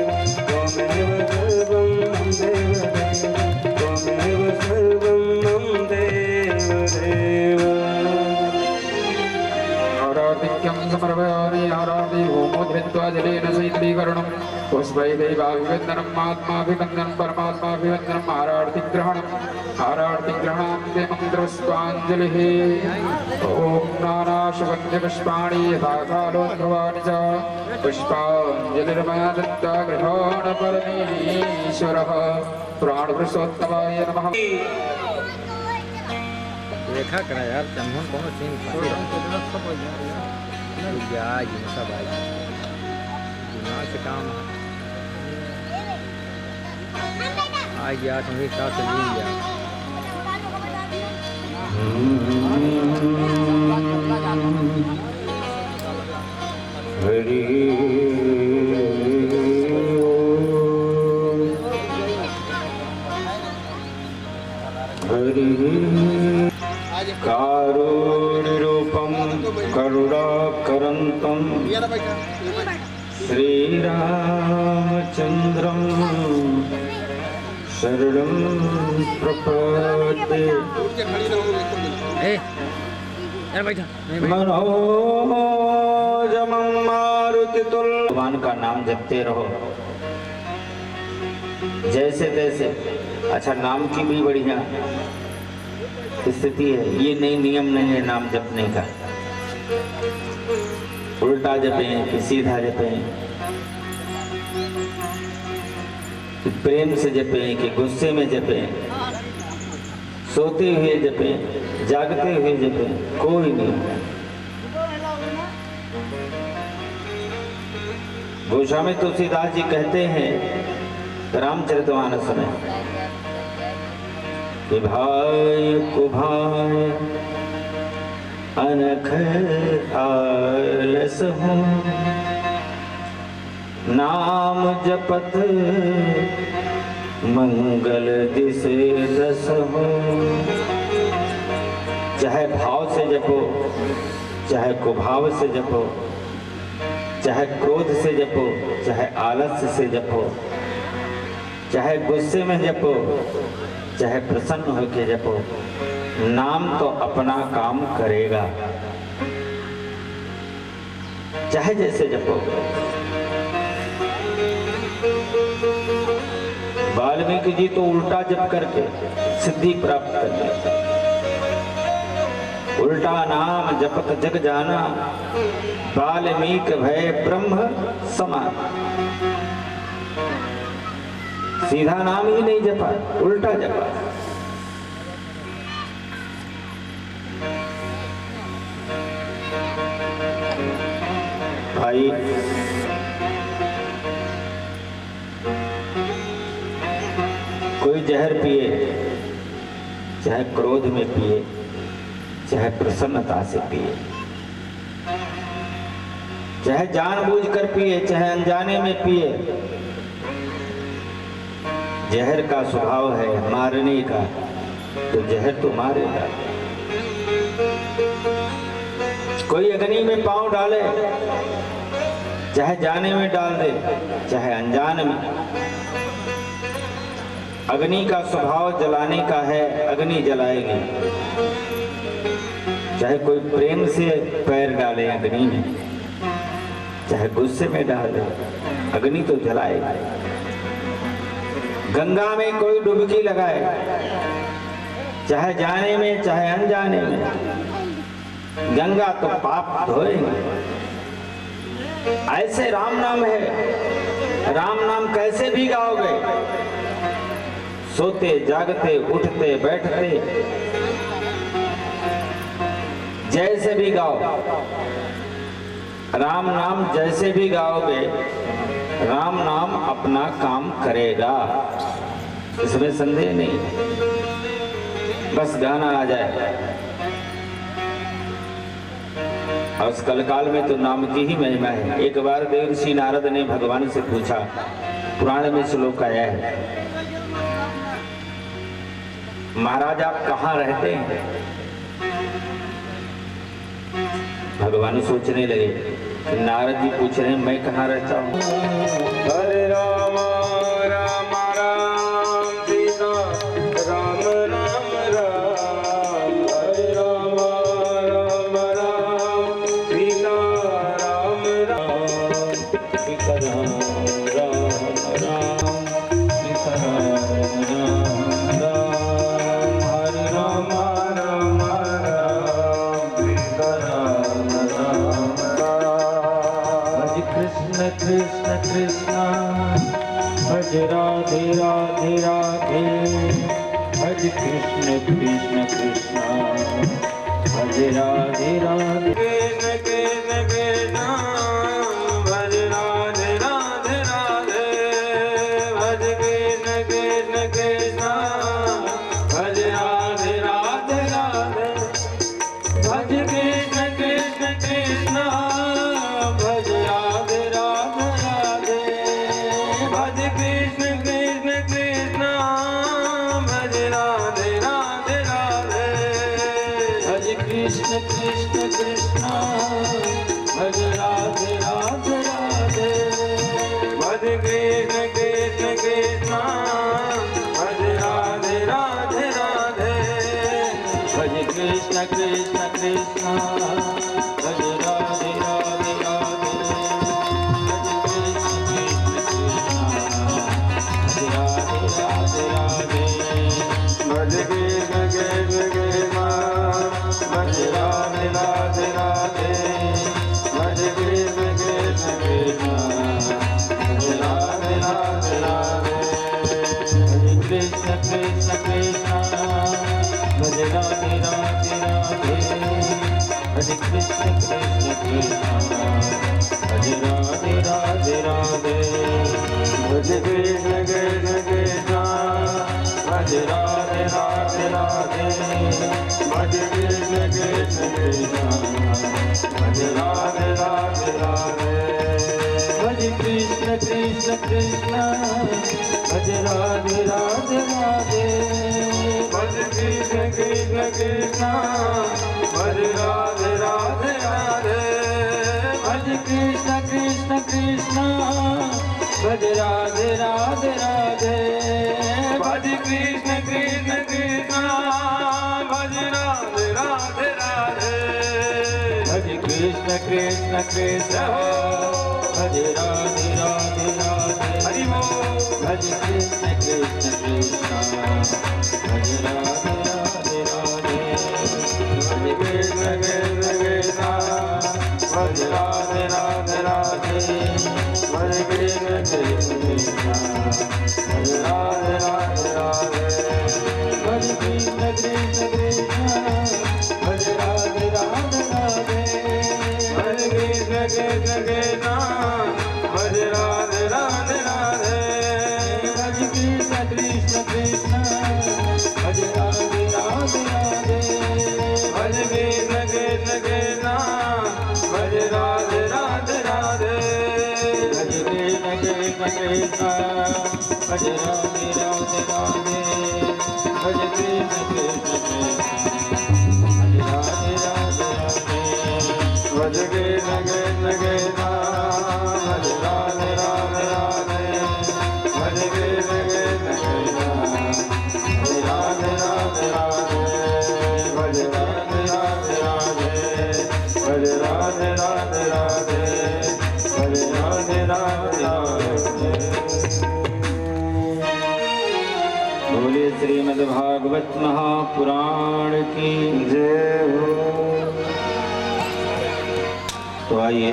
B: त्वमेव सर्वं मम देवदेव त्वमेव सर्वं मम देवदेव।
F: आराधिक्यं समर्पयामि आराधि होमो धृत्वा जलेन शीतलीकरणं पुष्पै दैवाभिवन्दनम् आत्माभिवन्दनं परमात्माभिवन्दनम् आरार्तिग्रहणान्ते मन्त्रपुष्पाञ्जलिः। ॐ नानाशवन्यपुष्पाणि यथा कालोद्भवानि च पुष्पाञ्जलिर्मया दत्ता गृहाण परमेश्वरः प्राणपुरुषोत्तमाय नमः।
C: देखा करा यार चंदन कौन सीन या ये सब आई दिमाग से काम आ गया तुम्हें साथ ले लिया
B: हरि हरि कारुण्यरूपं करुणाकरन्तं श्रीरामचन्द्रं शरणं प्रपद्ये। मनोजमं मारुतितुल्यं। भगवान का नाम जपते रहो जैसे तैसे। अच्छा, नाम की भी बढ़िया स्थिति है, ये नई नियम नहीं है नाम जपने का। उल्टा जपें कि सीधा जपें, कि प्रेम से जपें कि गुस्से में जपें, सोते हुए जपें, जागते हुए जपें, कोई नहीं। गोस्वामी तुलसीदास जी कहते हैं रामचरितमानस में कि भाई को भाई अनख आलस हो, नाम जपत मंगल दिसे दस हो। चाहे भाव से जपो, चाहे कुभाव से जपो, चाहे क्रोध से जपो, चाहे आलस्य से जपो, चाहे गुस्से में जपो, चाहे प्रसन्न होकर जपो, नाम तो अपना काम करेगा। चाहे जैसे जपो। वाल्मीकि जी तो उल्टा जप करके सिद्धि प्राप्त कर ली। उल्टा नाम जपत जग जाना, वाल्मीकि भय ब्रह्म समान। सीधा नाम ही नहीं जपा, उल्टा जपा। भाई कोई जहर पिए, चाहे क्रोध में पिए, चाहे प्रसन्नता से पिए, चाहे जानबूझकर पिए, चाहे अनजाने में पिए, जहर का स्वभाव है मारने का, तो जहर तो मारेगा। कोई अग्नि में पांव डाले, चाहे जाने में डाल दे, चाहे अनजान में, अग्नि का स्वभाव जलाने का है, अग्नि जलाएगी। चाहे कोई प्रेम से पैर डाले अग्नि में, चाहे गुस्से में डाल दे, अग्नि तो जलाएगी। गंगा में कोई डुबकी लगाए, चाहे जाने में चाहे अनजाने में, गंगा तो पाप धोएगी। ऐसे राम नाम है। राम नाम कैसे भी गाओगे, सोते जागते उठते बैठते जैसे भी गाओ, राम नाम जैसे भी गाओगे
A: राम नाम अपना काम करेगा, इसमें संदेह नहीं। बस गाना आ जाए। और उस कलकाल में तो नाम की ही महिमा है। एक बार देवर्षि नारद ने भगवान से पूछा, पुराण में श्लोक आया है, महाराज आप कहाँ रहते हैं? भगवान सोचने लगे। नारद जी पूछ रहे हैं मैं कहाँ रहता हूँ?
B: हरे राम राम राम सीता राम राम राम, हरे राम राम राम सीता राम राम, सीता राम राम राम, सीता राम राम राम, हरे राम राम राम सीता राम राम राम। हरे कृष्ण कृष्ण कृष्ण हरे राधे राधे राधे, हरे कृष्ण कृष्ण कृष्ण हरे राधे राधे कृष्ण कृष्ण कृष्ण हरे राधे राधे राधे, हरे कृष्ण कृष्ण कृष्ण हरे राधे राधे राधे, हरे कृष्ण कृष्ण कृष्ण भज राधे राधे राधे, भज कृष्ण कृष्ण कृष्ण भज राधे राधे राधे, भज कृष्ण कृष्ण कृष्ण भज राधे राधे राधे, भज कृष्ण कृष्ण कृष्ण भज राधे राधे राधे, भज कृष्ण कृष्ण कृष्ण भज राधे राधे राधे, भज कृष्ण कृष्ण कृष्ण भज राधे राधे राधे, भज कृष्ण कृष्ण कृष्ण भज राधे राधे राधे, भज कृष्ण कृष्ण कृष्ण भज राधे राधे राधे, भज कृष्ण कृष्ण कृष्ण भज राधे राधे राधे, भज कृष्ण कृष्ण कृष्ण भज राधे राधे राधे, भज कृष्ण कृष्ण कृष्ण भज राधे राधे राधे, भज कृष्ण कृष्ण कृष्ण भज राधे राधे राधे, भज कृष्ण कृष्ण कृष्ण भज राधे राधे राधे, भज कृष्ण कृष्ण कृष्ण भज राधे राधे राधे, भज कृष्ण कृष्ण कृष्ण भज राधे राधे राधे, भज कृष्ण कृष्ण कृष्ण भज राधे राधे राधे, हरि बोल, भज कृष्ण कृष्ण कृष्ण भज राधे राधे राधे, भज कृष्ण कृष्ण कृष्ण भज राधे राधे राधे, भज कृष्ण कृष्ण कृष्ण भज राधे राधे राधे, भज कृष्ण कृष्ण कृष्ण भज राधे राधे राधे, भज कृष्ण कृष्ण कृष्ण भज राधे राधे राधे, भज कृष्ण कृष्ण कृष्ण भज राधे राधे राधे, भज कृष्ण कृष्ण कृष्ण भज राधे राधे राधे, भज कृष्ण कृष्ण कृष्ण भज राधे राधे राधे, भज कृष्ण कृष्ण कृष्ण भज राधे राधे राधे, भज कृष्ण कृष्ण कृष्ण भज राधे राधे राधे, भज कृष्ण कृष्ण कृष्ण भज राधे राधे राधे, भज राधे राधे राधे, भज राधे राधे राधे, भज राधे राधे राधे।
A: बोले श्रीमद् भागवत महापुराण की जय हो। तो आइए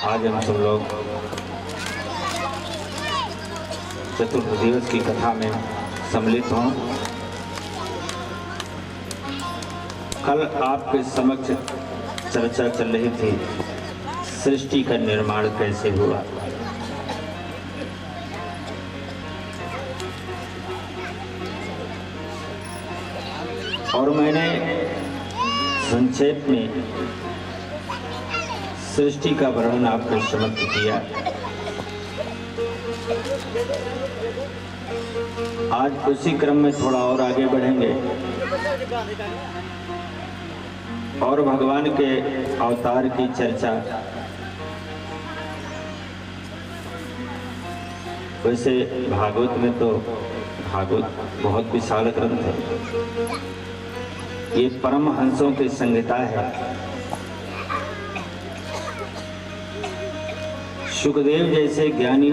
A: आज हम सब लोग चतुर्थ दिवस की कथा में सम्मिलित हों। कल आपके समक्ष चर्चा चल रही थी सृष्टि का निर्माण कैसे हुआ। और मैंने संक्षेप में सृष्टि का वर्णन आपके समक्ष किया। आज उसी क्रम में थोड़ा और आगे बढ़ेंगे और भगवान के अवतार की चर्चा। वैसे भागवत में तो भागवत बहुत विशाल ग्रंथ है, ये परम हंसों की संहिता है। सुखदेव जैसे ज्ञानी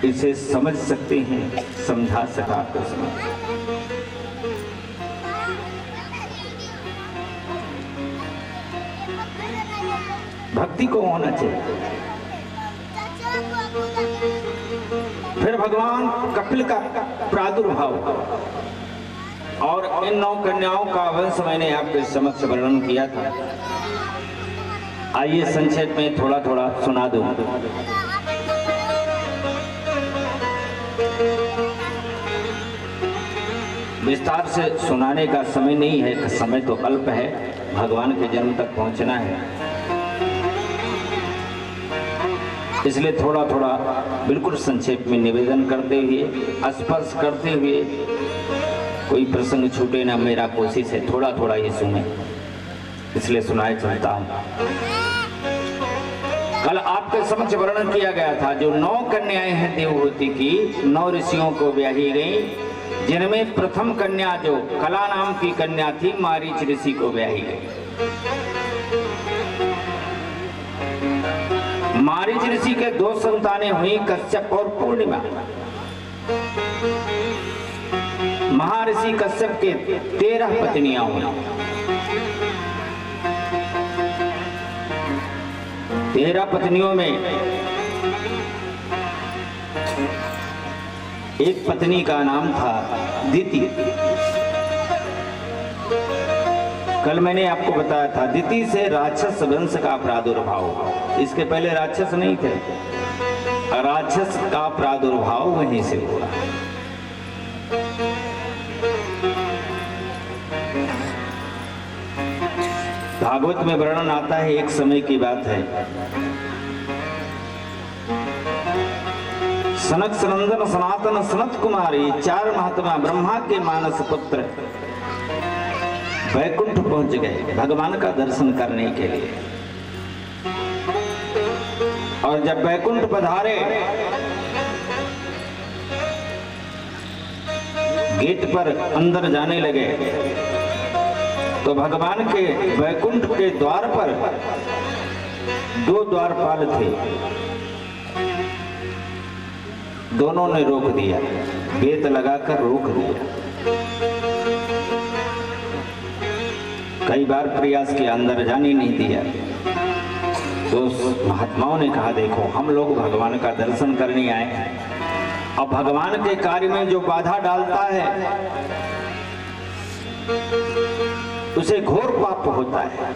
A: इसे समझ सकते हैं, समझा सका तो समझ। भक्ति को होना चाहिए। फिर भगवान कपिल का प्रादुर्भाव और इन 9 कन्याओं का वंश मैंने आपके समक्ष वर्णन किया था। आइए संक्षेप में थोड़ा थोड़ा सुना दूं। विस्तार से सुनाने का समय नहीं है, समय तो अल्प है, भगवान के जन्म तक पहुंचना है, इसलिए थोड़ा थोड़ा बिल्कुल संक्षेप में निवेदन करते हुए, स्पर्श करते हुए, कोई प्रसंग छूटे ना, मेरा कोशिश है थोड़ा थोड़ा ही सुने, इसलिए सुनाए चलता हूं। कल आपके समक्ष वर्णन किया गया था जो 9 कन्याएं हैं देवहूति की, 9 ऋषियों को ब्याही गई, जिनमें प्रथम कन्या जो कला नाम की कन्या थी, मारीच ऋषि को ब्याही गई। मारीच ऋषि के 2 संतानें हुई, कश्यप और पूर्णिमा। महर्षि कश्यप के 13 पत्नियां हुई। 13 पत्नियों में एक पत्नी का नाम था दिति। कल मैंने आपको बताया था दिति से राक्षस वंश का प्रादुर्भाव हुआ। इसके पहले राक्षस नहीं थे, राक्षस का प्रादुर्भाव वहीं से हुआ। भागवत में वर्णन आता है, एक समय की बात है, सनक सनंदन सनातन सनत कुमारी 4 महात्मा ब्रह्मा के मानस पुत्र वैकुंठ पहुंच गए भगवान का दर्शन करने के लिए। और जब वैकुंठ पधारे, गेट पर अंदर जाने लगे तो भगवान के वैकुंठ के द्वार पर 2 द्वारपाल थे, दोनों ने रोक दिया, बेत लगाकर रोक दिया। कई बार प्रयास किया, अंदर जाने नहीं दिया। तो महात्माओं ने कहा देखो हम लोग भगवान का दर्शन करने आए हैं, और भगवान के कार्य में जो बाधा डालता है उसे घोर पाप होता है।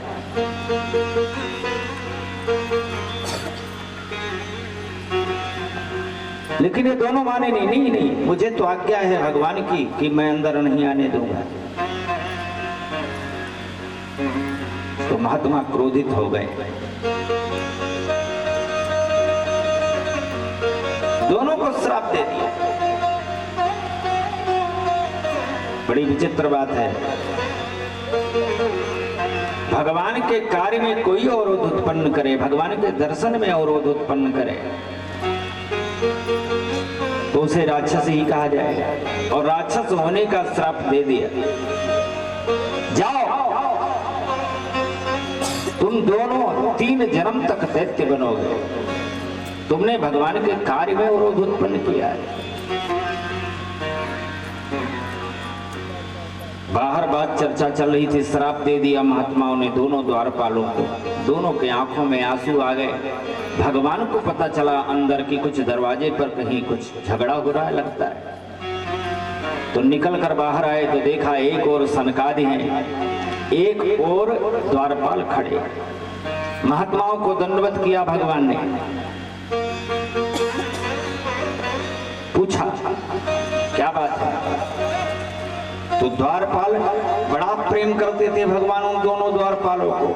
A: लेकिन ये दोनों माने नहीं, नहीं मुझे तो आज्ञा है भगवान की कि मैं अंदर नहीं आने दूंगा। तो महात्मा क्रोधित हो गए, दोनों को श्राप दे दिया। बड़ी विचित्र बात है, भगवान के कार्य में कोई अवरोध उत्पन्न करे, भगवान के दर्शन में अवरोध उत्पन्न करे तो उसे राक्षस ही कहा जाएगा, और राक्षस होने का श्राप दे दिया। जाओ तुम दोनों 3 जन्म तक दैत्य बनोगे, तुमने भगवान के कार्य में अवरोध उत्पन्न किया है। बाहर बात चर्चा चल रही थी, श्राप दे दिया महात्माओं ने दोनों द्वारपालों को। दोनों के आंखों में आंसू आ गए। भगवान को पता चला अंदर की कुछ दरवाजे पर कहीं कुछ झगड़ा हो रहा है लगता है, तो निकल कर बाहर आए तो देखा एक और सनकादि हैं, एक और द्वारपाल खड़े। महात्माओं को दंडवत किया भगवान ने, पूछा क्या बात है। तो द्वारपाल बड़ा प्रेम करते थे भगवान उन दोनों द्वारपालों को।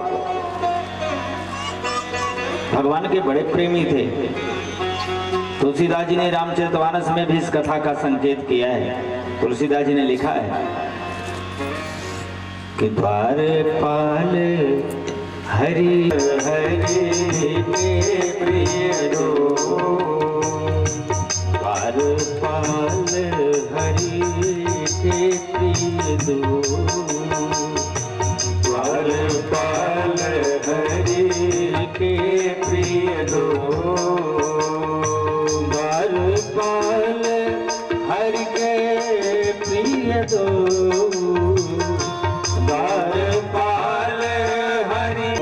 A: भगवान के बड़े प्रेमी थे। तुलसीदास जी ने रामचरितमानस में भी इस कथा का संकेत किया है। तुलसीदास जी ने लिखा है कि द्वारपाल हरि हरि के प्रिय दो, द्वारपाल हरि के प्रिय दो, द्वारपाल हरि के प्रिय दो, द्वारपाल हरि के प्रिय दो, द्वारपाल हरि,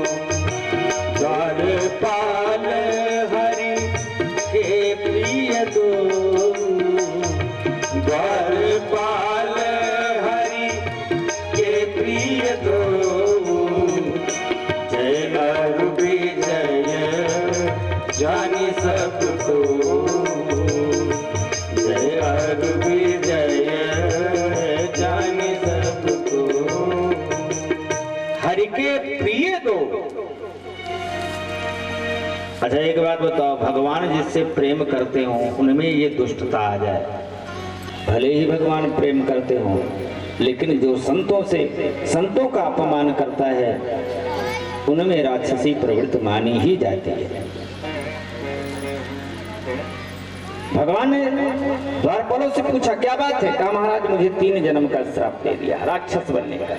A: द्वारपाल हरि के प्रिय दो, द्वारपाल हरि के प्रिय दो, जय रघुवीर जानी सब तो, जय रघुवीर जानी सब तो, हरि के प्रिय दो। अच्छा एक बात बताओ, भगवान जिससे प्रेम करते हो उनमें ये दुष्टता आ जाए, भले ही भगवान प्रेम करते हो, लेकिन जो संतों का अपमान करता है उनमें राक्षसी प्रवृत्ति मानी ही जाती है। भगवान ने द्वारपालों से पूछा क्या बात है? कहा महाराज मुझे 3 जन्म का श्राप दे दिया राक्षस बनने का।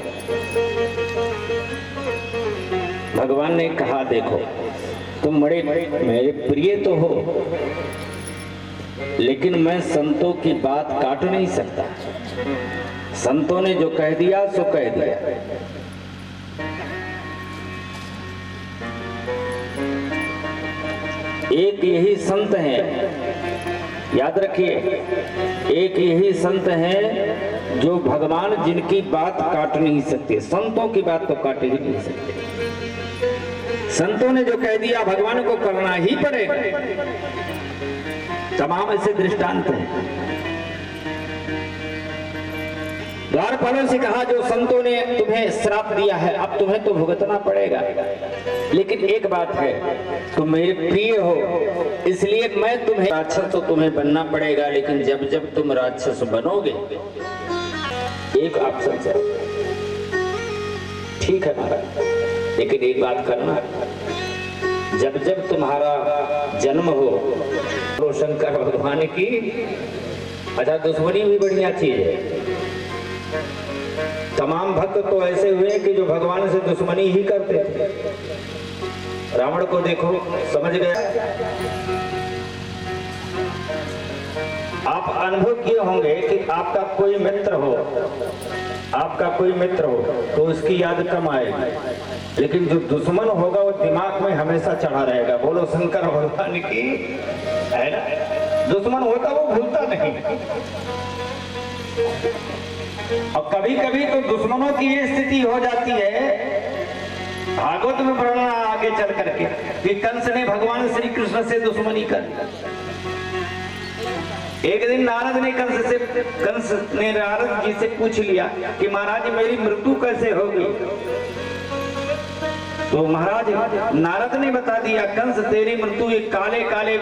A: भगवान ने कहा देखो तुम बड़े मेरे प्रिय तो हो, लेकिन मैं संतों की बात काट नहीं सकता। संतों ने जो कह दिया सो कह दिया। एक यही संत है, याद रखिए, एक यही संत है जो भगवान जिनकी बात काट नहीं सकते। संतों की बात तो काट ही नहीं सकते। संतों ने जो कह दिया भगवान को करना ही पड़ेगा। तमाम ऐसे दृष्टांत हैं। द्वारपालों से कहा जो संतों ने तुम्हें श्राप दिया है अब तुम्हें तो भुगतना पड़ेगा, लेकिन एक बात है तुम मेरे प्रिय हो इसलिए मैं तुम्हें, राक्षस तो तुम्हें बनना पड़ेगा, लेकिन जब जब तुम राक्षस बनोगे एक ऑप्शन से ठीक है महाराज, लेकिन एक बात करना, जब जब तुम्हारा जन्म हो शंकर भगवान की, अच्छा दुश्मनी भी बढ़िया चीज है। तमाम भक्त तो ऐसे हुए कि जो भगवान से दुश्मनी ही करते थे। रावण को देखो, समझ गया। आप अनुभव किए होंगे कि आपका कोई मित्र हो, आपका कोई मित्र हो तो उसकी याद कम आएगी, लेकिन जो दुश्मन होगा वो दिमाग में हमेशा चढ़ा रहेगा। बोलो शंकर भगवान की, है ना। दुश्मन होता वो भूलता नहीं। और कभी कभी तो दुश्मनों की ये स्थिति हो जाती है, भागवत में वर्णन आगे चल करके कि कंस ने भगवान श्री कृष्ण से दुश्मनी कर। एक दिन नारद ने नारद जी से पूछ लिया कि महाराज मेरी मृत्यु कैसे होगी? तो महाराज नारद ने बता दिया कंस तेरी मृत्यु एक काले काले